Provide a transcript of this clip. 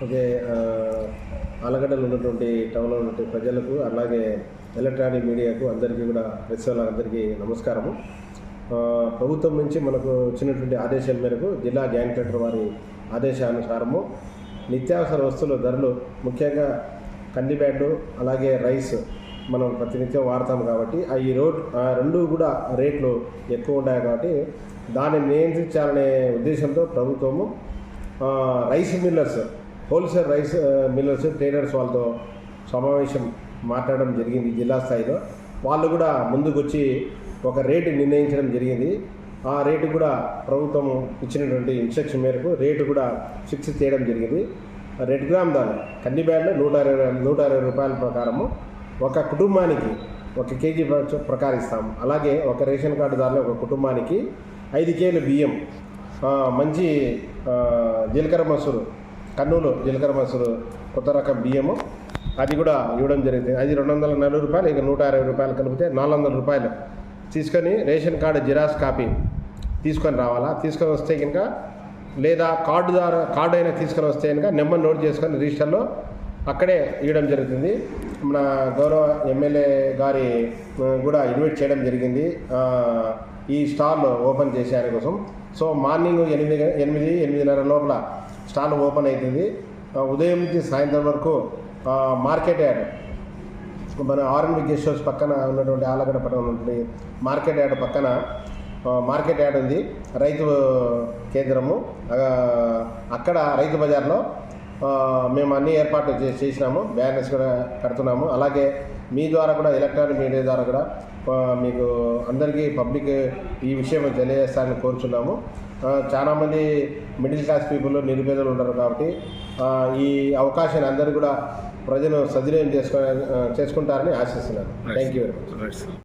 Okay. ఆలగడ్డలో ఉన్నటువంటి టౌన్లో ఉన్నటువంటి ప్రజలకు అలాగే ఎలక్ట్రానిక్ మీడియాకు అందరికీ కూడా ప్రెస్ వాళ్ళందరికీ నమస్కారము. ప్రభుత్వం నుంచి మనకు వచ్చినటువంటి ఆదేశాల మేరకు జిల్లా జాయింట్ కలెక్టర్ వారి ఆదేశానుసారము నిత్యావసర వస్తువుల ధరలు ముఖ్యంగా కందిబ్యాడ్లు అలాగే రైస్ మనం ప్రతినిత్యం వాడతాం కాబట్టి ఆ రెండు కూడా రేట్లు ఎక్కువ ఉన్నాయి కాబట్టి దాన్ని నియంత్రించాలనే ఉద్దేశంతో ప్రభుత్వము rice millers, wholesale rice millers, traders వాళ్ళతో సమావేశం మాట్లాడడం జరిగింది జిల్లా స్థాయిలో. వాళ్ళు కూడా ముందుకొచ్చి ఒక రేటు నిర్ణయించడం జరిగింది. ఆ రేటు కూడా ప్రభుత్వం ఇచ్చినటువంటి ఇన్స్ట్రక్షన్ మేరకు రేటు కూడా ఫిక్స్ చేయడం జరిగింది. 2 గ్రామ్ దాని కందిబ్యాడ్లు 120 రూపాయల ప్రకారము ఒక కుటుంబానికి 1 కేజీ ప్రకారం ఇస్తాము. అలాగే ఒక రేషన్ కార్డు దారిలో ఒక కుటుంబానికి 5 కేజీల బియ్యం, మంచి జీలకర్ర మసూరు, కర్నూలు జీలకర్ర మసూరు కొత్త రకం బియ్యము అది కూడా ఇవ్వడం జరుగుతుంది. అది 240 రూపాయలు, ఇక 160 రూపాయలు కలిపితే 400 రూపాయలు తీసుకొని రేషన్ కార్డు జిరాక్స్ కాపీ తీసుకొని రావాలా. తీసుకొని వస్తే కనుక లేదా కార్డు అయినా తీసుకొని వస్తే కనుక నెంబర్ నోట్ చేసుకొని రిజిస్టర్లో అక్కడే ఇవ్వడం జరుగుతుంది. మన గౌరవ ఎమ్మెల్యే గారి కూడా ఇన్వైట్ చేయడం జరిగింది ఈ స్టాల్ ఓపెన్ చేసే కోసం. సో మార్నింగ్ 8-8:30 లోపల స్టాల్ ఓపెన్ అవుతుంది. ఉదయం నుంచి సాయంత్రం వరకు మార్కెట్ యార్డ్, మన ఆర్ఎన్బి గెస్ట్ హౌస్ పక్కన ఉన్నటువంటి ఆలగడ్డ పట్టణం ఉన్నటువంటి మార్కెట్ యార్డ్ పక్కన మార్కెట్ యార్డ్ ఉంది, రైతు కేంద్రము. అక్కడ రైతు బజార్లో మేము అన్ని ఏర్పాట్లు చేసినాము, బ్యానర్స్ కూడా కడుతున్నాము. అలాగే మీ ద్వారా కూడా ఎలక్ట్రానిక్ మీడియా ద్వారా కూడా మీకు అందరికీ పబ్లిక్ ఈ విషయం తెలియజేస్తారని కోరుచున్నాము. చాలామంది మిడిల్ క్లాస్ పీపుల్, నిరుపేదలు ఉంటారు కాబట్టి ఈ అవకాశాన్ని అందరూ కూడా ప్రజలు సద్వినియోగం చేసుకుంటారని ఆశిస్తున్నాను. Thank you very much.